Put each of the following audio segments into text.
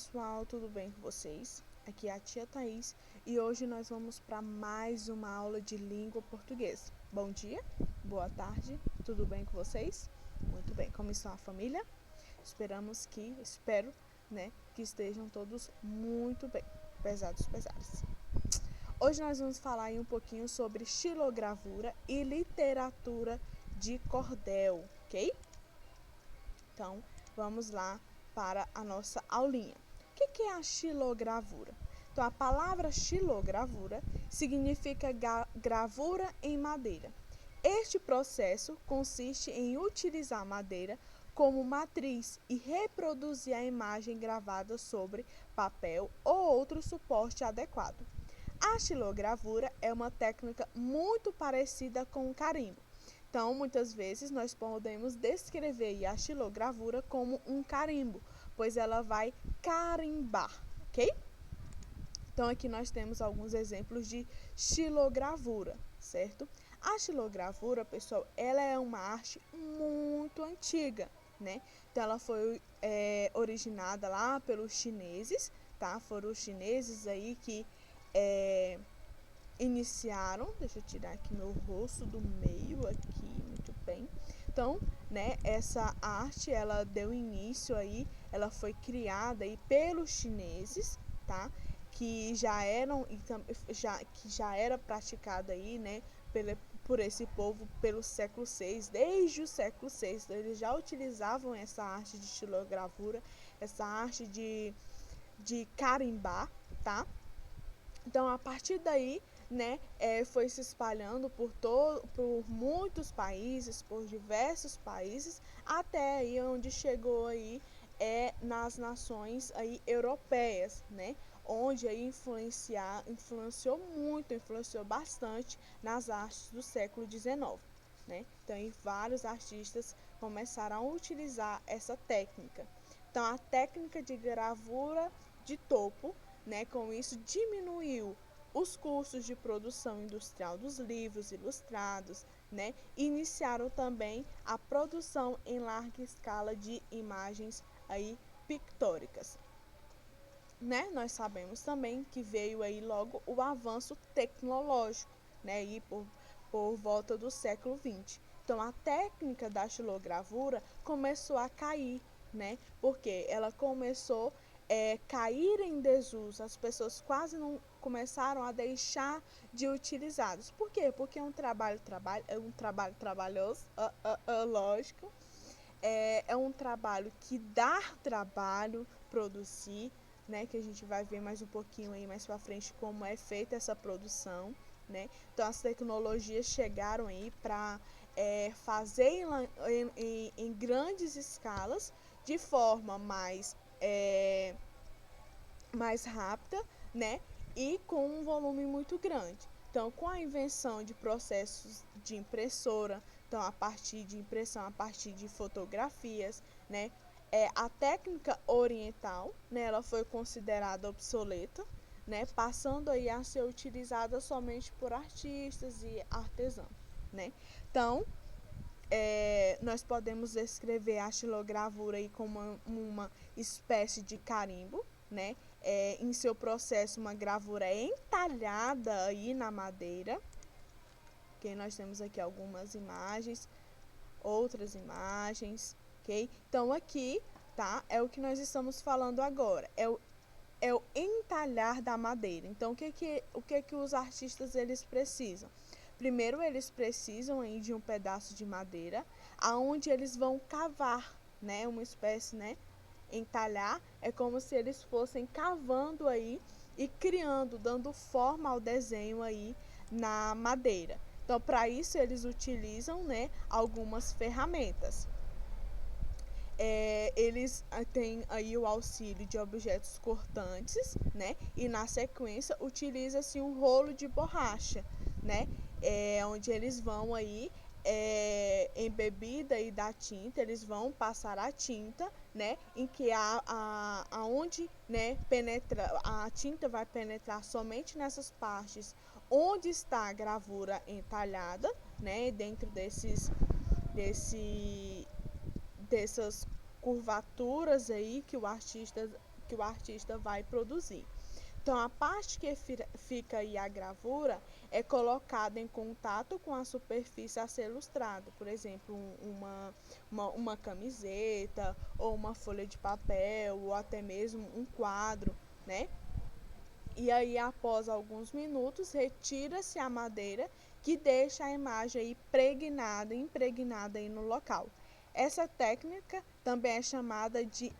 pessoal, tudo bem com vocês? Aqui é a tia Thaís e hoje nós vamos para mais uma aula de língua portuguesa. Bom dia, boa tarde, tudo bem com vocês? Muito bem, como está a família? Espero, que estejam todos muito bem, apesar dos pesares. Hoje nós vamos falar aí um pouquinho sobre xilogravura e literatura de cordel, ok? Então, vamos lá para a nossa aulinha. O que é a xilogravura? Então, a palavra xilogravura significa gravura em madeira. Este processo consiste em utilizar madeira como matriz e reproduzir a imagem gravada sobre papel ou outro suporte adequado. A xilogravura é uma técnica muito parecida com o carimbo. Então, muitas vezes, nós podemos descrever a xilogravura como um carimbo, pois ela vai carimbar, ok? Então, aqui nós temos alguns exemplos de xilogravura, certo? A xilogravura, pessoal, ela é uma arte muito antiga, né? Então, ela foi originada lá pelos chineses, tá? Foram os chineses aí que iniciaram, deixa eu tirar aqui meu rosto do meio aqui, muito bem. Então, essa arte, ela deu início aí, ela foi criada aí pelos chineses, tá? Que já era praticada aí, por esse povo pelo século VI, desde o século VI. Então, eles já utilizavam essa arte de xilogravura, essa arte de carimbar, tá? Então, a partir daí, foi se espalhando por muitos países, por diversos países, até aí onde chegou aí nas nações aí europeias, onde aí influenciou bastante nas artes do século XIX, Então, aí vários artistas começaram a utilizar essa técnica. Então, a técnica de gravura de topo, com isso diminuiu os custos de produção industrial dos livros ilustrados, iniciaram também a produção em larga escala de imagens aí pictóricas. Nós sabemos também que veio aí logo o avanço tecnológico, aí por volta do século XX. Então, a técnica da xilogravura começou a cair, porque ela começou cair em desuso, as pessoas quase não começaram a deixar de utilizá-los. Por quê? Porque é um trabalho trabalhoso, lógico, é um trabalho que dá trabalho produzir, que a gente vai ver mais um pouquinho aí mais para frente como é feita essa produção, Então, as tecnologias chegaram aí para fazer em grandes escalas de forma mais rápida, e com um volume muito grande. Então, com a invenção de processos de impressora, então a partir de impressão, a partir de fotografias, a técnica oriental, ela foi considerada obsoleta, passando aí a ser utilizada somente por artistas e artesãos, Então, nós podemos descrever a xilogravura aí como uma espécie de carimbo, em seu processo uma gravura entalhada aí na madeira, ok? Nós temos aqui algumas imagens, outras imagens, ok? Então, aqui, tá? É o que nós estamos falando agora, é o entalhar da madeira. Então, o que os artistas eles precisam? Primeiro, eles precisam aí de um pedaço de madeira, aonde eles vão cavar, uma espécie, entalhar é como se eles fossem cavando aí e criando, dando forma ao desenho aí na madeira. Então, para isso, eles utilizam, algumas ferramentas. Eles têm aí o auxílio de objetos cortantes, e na sequência utiliza-se um rolo de borracha, onde eles vão aí embebida aí da tinta, eles vão passar a tinta, em que aonde, a tinta vai penetrar somente nessas partes onde está a gravura entalhada, dentro dessas curvaturas aí que que o artista vai produzir. Então, a parte que fica aí a gravura é colocada em contato com a superfície a ser ilustrada. Por exemplo, uma camiseta, ou uma folha de papel, ou até mesmo um quadro, né? E aí, após alguns minutos, retira-se a madeira que deixa a imagem aí impregnada aí no local. Essa técnica também é chamada de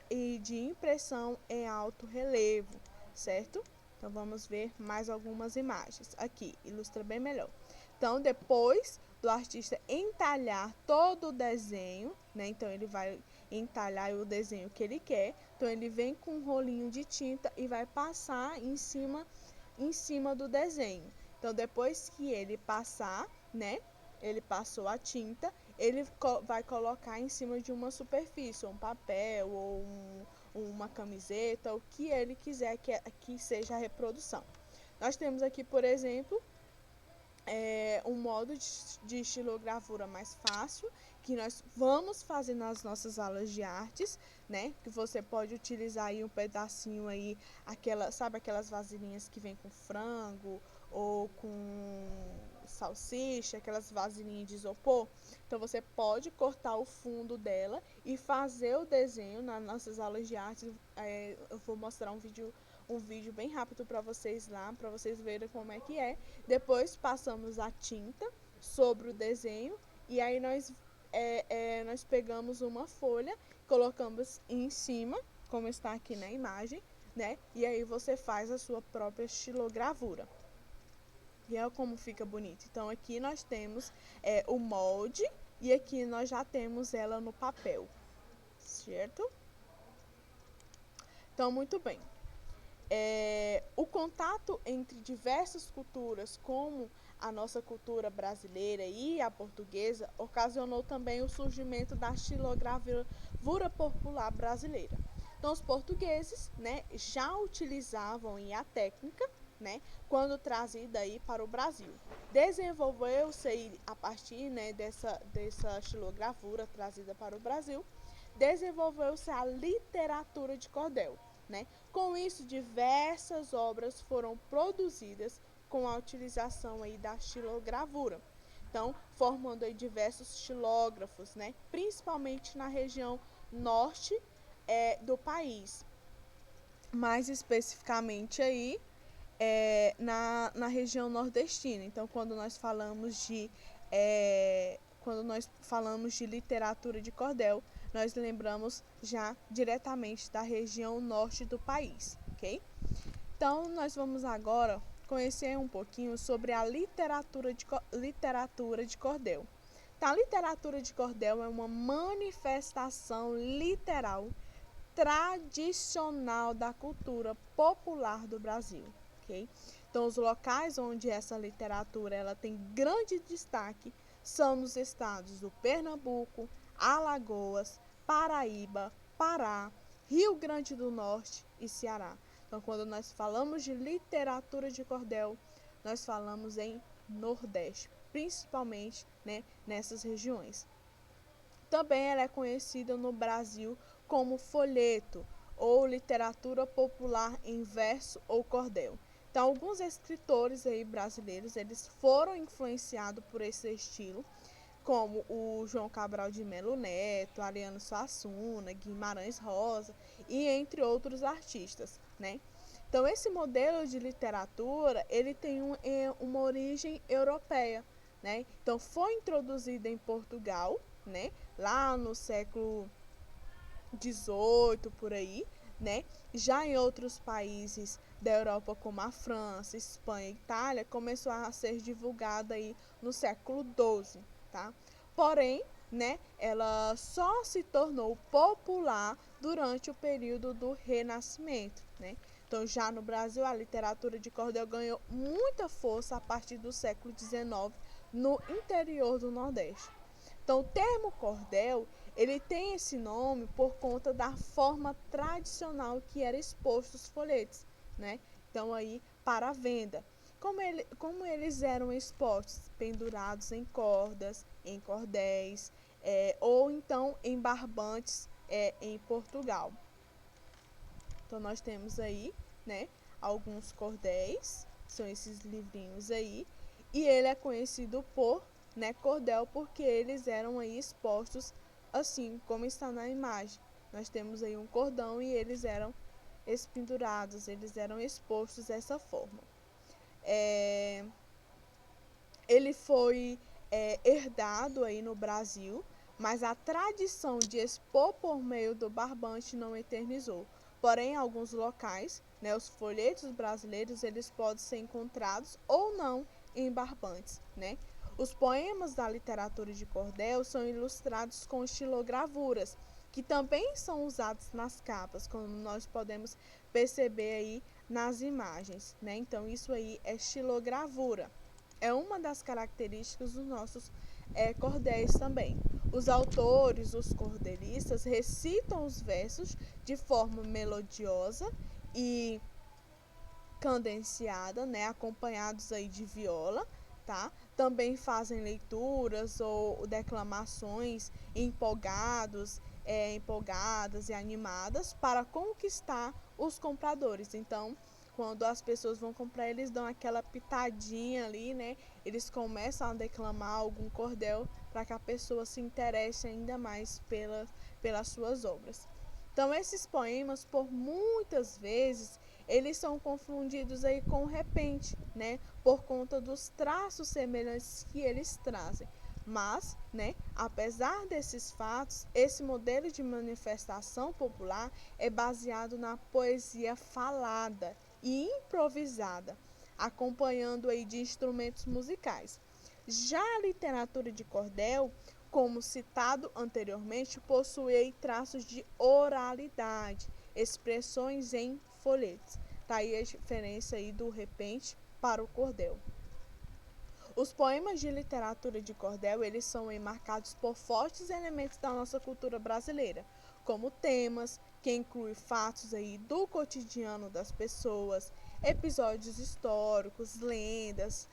impressão em alto relevo, certo? Então, vamos ver mais algumas imagens. Aqui, ilustra bem melhor. Então, depois do artista entalhar todo o desenho, né? Então, ele vai entalhar o desenho que ele quer. Então, ele vem com um rolinho de tinta e vai passar em cima do desenho. Então, depois que ele passar, né? Ele passou a tinta, ele vai colocar em cima de uma superfície, um papel ou uma camiseta, o que ele quiser que seja a reprodução. Nós temos aqui, por exemplo, um modo de estilogravura mais fácil, que nós vamos fazer nas nossas aulas de artes, né? Que você pode utilizar aí um pedacinho aí, sabe aquelas vasilhinhas que vem com frango ou com salsicha, aquelas vasilhinhas de isopor. Então, você pode cortar o fundo dela e fazer o desenho nas nossas aulas de artes. Eu vou mostrar um vídeo bem rápido para vocês lá, para vocês verem como é que é. Depois passamos a tinta sobre o desenho e aí nós pegamos uma folha, colocamos em cima, como está aqui na imagem, né? E aí você faz a sua própria estilogravura. E é como fica bonito. Então aqui nós temos o molde e aqui nós já temos ela no papel, certo? Então, muito bem. O contato entre diversas culturas, como a nossa cultura brasileira e a portuguesa, ocasionou também o surgimento da estilogravura popular brasileira. Então, os portugueses, né, já utilizavam a técnica, né, quando trazida aí para o Brasil. Desenvolveu-se a partir, né, dessa estilogravura trazida para o Brasil, desenvolveu-se a literatura de cordel. Né? Com isso, diversas obras foram produzidas com a utilização aí da estilogravura. Então, formando aí diversos estilógrafos, né? Principalmente na região norte do país. Mais especificamente aí na região nordestina. Então, quando nós falamos de literatura de cordel, nós lembramos já diretamente da região norte do país, ok? Então, nós vamos agora conhecer um pouquinho sobre a literatura de cordel. Então, a literatura de cordel é uma manifestação literal tradicional da cultura popular do Brasil, ok? Então, os locais onde essa literatura ela tem grande destaque são nos estados do Pernambuco, Alagoas, Paraíba, Pará, Rio Grande do Norte e Ceará. Então, quando nós falamos de literatura de cordel, nós falamos em Nordeste, principalmente, né, nessas regiões. Também ela é conhecida no Brasil como folheto ou literatura popular em verso ou cordel. Então, alguns escritores aí brasileiros, eles foram influenciados por esse estilo, como o João Cabral de Melo Neto, Ariano Suassuna, Guimarães Rosa e entre outros artistas, né? Então, esse modelo de literatura, ele tem uma origem europeia, né? Então, foi introduzido em Portugal, né? Lá no século XVIII, por aí, né? Já em outros países da Europa, como a França, Espanha e Itália, começou a ser divulgada aí no século XII, tá? Porém, né, ela só se tornou popular durante o período do Renascimento, né? Então, já no Brasil, a literatura de cordel ganhou muita força a partir do século XIX no interior do Nordeste. Então, o termo cordel, ele tem esse nome por conta da forma tradicional que era exposto os folhetos, né? Então, aí, para a venda. Como eles eram expostos, pendurados em cordas, em cordéis, ou então em barbantes em Portugal. Então nós temos aí, né, alguns cordéis, são esses livrinhos aí, e ele é conhecido por, né, cordel, porque eles eram aí expostos assim como está na imagem. Nós temos aí um cordão e eles eram espendurados, eles eram expostos dessa forma. É, ele foi herdado aí no Brasil, mas a tradição de expor por meio do barbante não eternizou. Porém, em alguns locais, né, os folhetos brasileiros eles podem ser encontrados ou não em barbantes, né? Os poemas da literatura de cordel são ilustrados com estilogravuras, que também são usados nas capas, como nós podemos perceber aí nas imagens, né? Então, isso aí é estilogravura. É uma das características dos nossos cordéis também. Os autores, os cordelistas, recitam os versos de forma melodiosa e cadenciada, né, acompanhados aí de viola, tá? Também fazem leituras ou declamações empolgadas e animadas para conquistar os compradores. Então, quando as pessoas vão comprar, eles dão aquela pitadinha ali, né? Eles começam a declamar algum cordel para que a pessoa se interesse ainda mais pelas suas obras. Então, esses poemas, por muitas vezes, eles são confundidos aí com o repente, né? Por conta dos traços semelhantes que eles trazem. Mas, né, apesar desses fatos, esse modelo de manifestação popular é baseado na poesia falada e improvisada, acompanhando aí de instrumentos musicais. Já a literatura de cordel, como citado anteriormente, possui traços de oralidade, expressões em folhetos. Tá aí a diferença aí do repente para o cordel. Os poemas de literatura de cordel, eles são marcados por fortes elementos da nossa cultura brasileira, como temas que incluem fatos aí do cotidiano das pessoas, episódios históricos, lendas,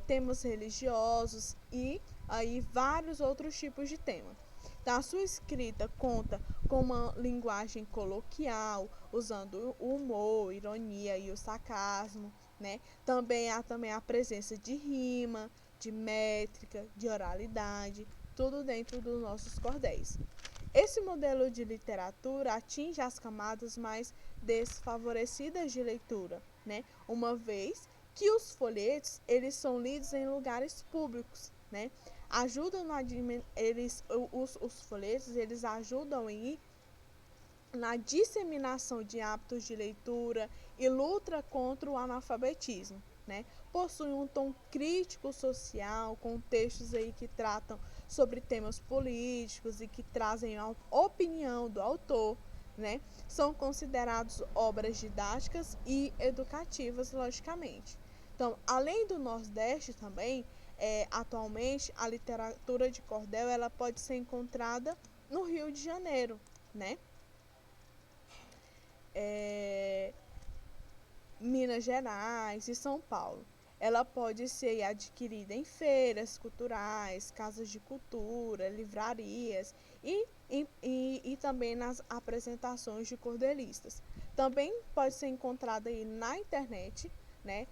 temas religiosos e aí vários outros tipos de temas. Então, a sua escrita conta com uma linguagem coloquial, usando o humor, ironia e o sarcasmo, né? Também há a presença de rima, de métrica, de oralidade, tudo dentro dos nossos cordéis. Esse modelo de literatura atinge as camadas mais desfavorecidas de leitura, né? Uma vez que os folhetos eles são lidos em lugares públicos, né? Ajudam os folhetos eles ajudam na disseminação de hábitos de leitura e luta contra o analfabetismo, né? Possui um tom crítico social, com textos aí que tratam sobre temas políticos e que trazem a opinião do autor, né? São considerados obras didáticas e educativas, logicamente. Então, além do Nordeste também, atualmente a literatura de cordel ela pode ser encontrada no Rio de Janeiro, né? Minas Gerais e São Paulo. Ela pode ser adquirida em feiras culturais, casas de cultura, livrarias e também nas apresentações de cordelistas. Também pode ser encontrada aí na internet, né?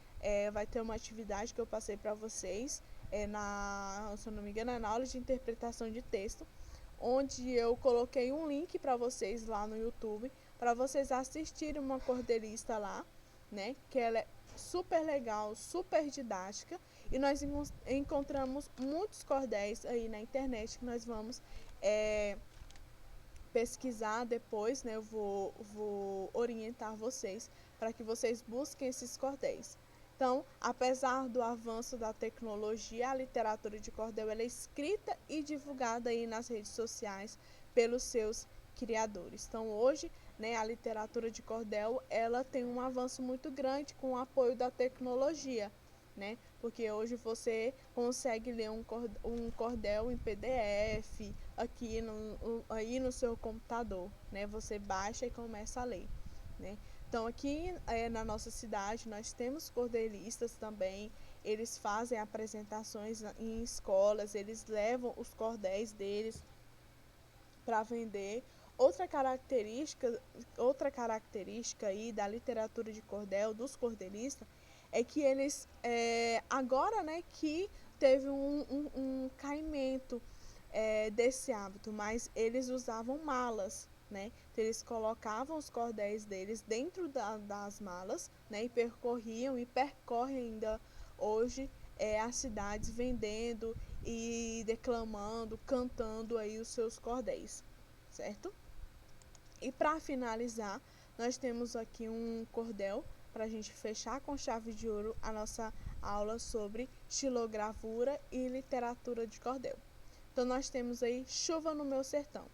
Vai ter uma atividade que eu passei para vocês, se eu não me engano, é na aula de interpretação de texto, onde eu coloquei um link para vocês lá no YouTube, para vocês assistirem uma cordelista lá, né? Que ela é super legal, super didática, e nós encontramos muitos cordéis aí na internet que nós vamos pesquisar depois, né? Eu vou orientar vocês para que vocês busquem esses cordéis. Então, apesar do avanço da tecnologia, a literatura de cordel ela é escrita e divulgada aí nas redes sociais pelos seus criadores. Então, hoje, né, a literatura de cordel ela tem um avanço muito grande com o apoio da tecnologia, né? Porque hoje você consegue ler um cordel em PDF aí no seu computador, né? Você baixa e começa a ler, né? Então, aqui na nossa cidade, nós temos cordelistas também. Eles fazem apresentações em escolas, eles levam os cordéis deles para vender outra característica aí da literatura de cordel, dos cordelistas, é que eles, agora, né, que teve um caimento desse hábito, mas eles usavam malas, né? Então, eles colocavam os cordéis deles dentro das malas, né? E percorriam e percorrem ainda hoje as cidades vendendo e declamando, cantando aí os seus cordéis, certo? E para finalizar, nós temos aqui um cordel para a gente fechar com chave de ouro a nossa aula sobre xilogravura e literatura de cordel. Então, nós temos aí Chuva no Meu Sertão.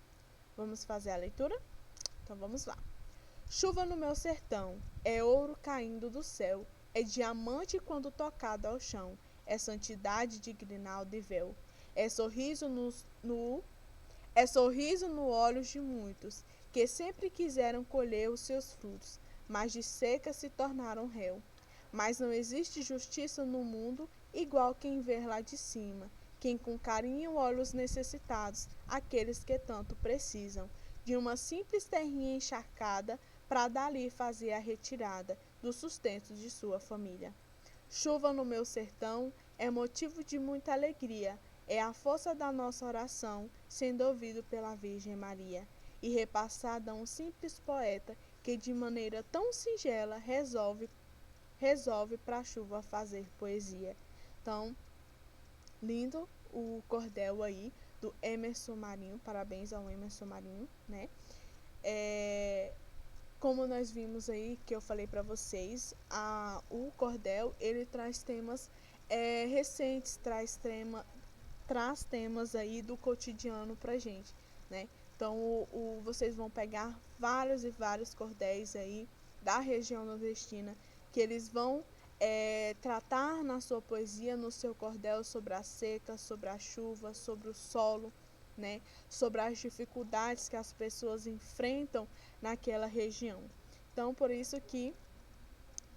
Vamos fazer a leitura? Então, vamos lá. Chuva no meu sertão, é ouro caindo do céu, é diamante quando tocado ao chão, é santidade de grinalda e véu, é sorriso no olhos de muitos, que sempre quiseram colher os seus frutos, mas de seca se tornaram réu. Mas não existe justiça no mundo igual quem vê lá de cima, quem com carinho olha os necessitados, aqueles que tanto precisam, de uma simples terrinha encharcada, para dali fazer a retirada do sustento de sua família. Chuva no meu sertão é motivo de muita alegria, é a força da nossa oração, sendo ouvido pela Virgem Maria, e repassada a um simples poeta que de maneira tão singela resolve para a chuva fazer poesia. Então, lindo o cordel aí do Emerson Marinho, parabéns ao Emerson Marinho, né? Como nós vimos aí, que eu falei para vocês, o cordel, ele traz temas recentes, traz temas aí do cotidiano pra gente, né? Então, vocês vão pegar vários e vários cordéis aí da região nordestina, que eles vão tratar na sua poesia, no seu cordel, sobre a seca, sobre a chuva, sobre o solo, né? Sobre as dificuldades que as pessoas enfrentam naquela região. Então, por isso que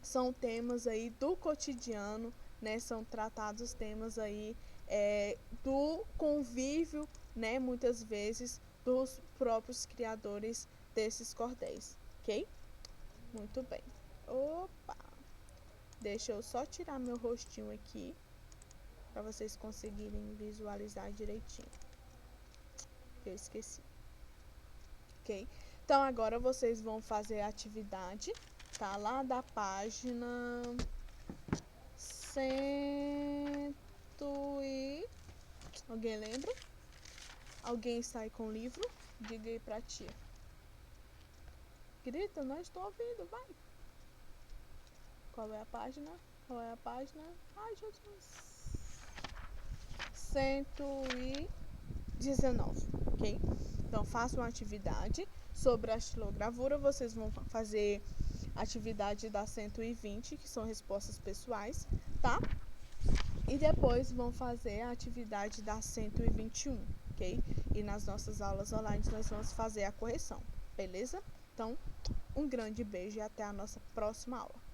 são temas aí do cotidiano, né? São tratados temas aí do convívio, né? Muitas vezes dos próprios criadores desses cordéis, ok? Muito bem. Opa! Deixa eu só tirar meu rostinho aqui para vocês conseguirem visualizar direitinho. Eu esqueci. Ok? Então, agora vocês vão fazer a atividade, tá? Lá da página 100 e... Alguém lembra? Alguém está aí com o livro? Diga aí pra tia. Grita, não estou ouvindo, vai. Qual é a página? Qual é a página? Ai, Jesus. 119, ok? Então, façam uma atividade sobre a xilogravura. Vocês vão fazer a atividade da 120, que são respostas pessoais, tá? E depois vão fazer a atividade da 121, ok? E nas nossas aulas online nós vamos fazer a correção, beleza? Então, um grande beijo e até a nossa próxima aula.